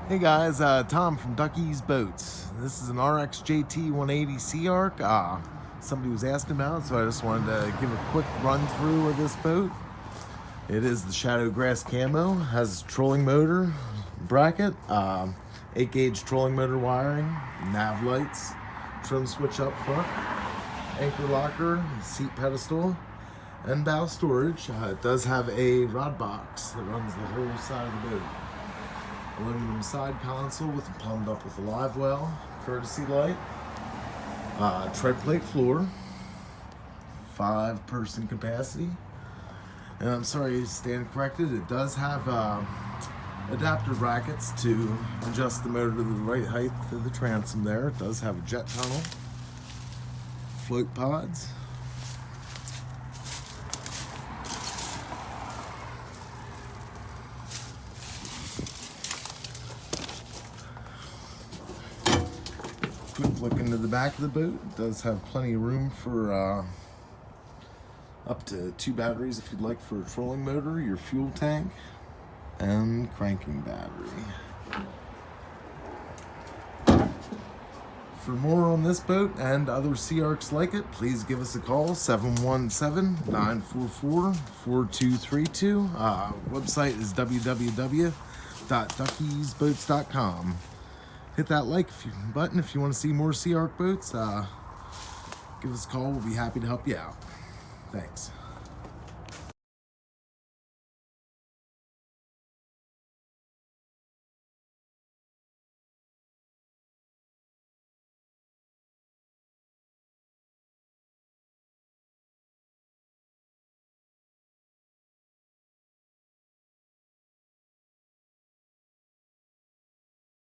Hey guys, Tom from Ducky's Boats. This is an RXJT 180 SeaArk. Somebody was asking about it, so I just wanted to give a quick run through of this boat. It is the Shadow Grass camo, has trolling motor bracket, 8-gauge trolling motor wiring, nav lights, trim switch up front, anchor locker, seat pedestal, and bow storage. It does have a rod box that runs the whole side of the boat. Aluminum side console with plumbed up with a LiveWell courtesy light, tread plate floor, 5-person capacity, and I'm sorry, stand corrected, it does have adapter brackets to adjust the motor to the right height of the transom there. It does have a jet tunnel, float pods, quick look into the back of the boat. It does have plenty of room for up to 2 batteries if you'd like for a trolling motor, your fuel tank, and cranking battery. For more on this boat and other SeaArks like it, please give us a call, 717-944-4232. Website is www.duckysboats.com. Hit that like button if you want to see more SeaArk boats. Give us a call. We'll be happy to help you out. Thanks.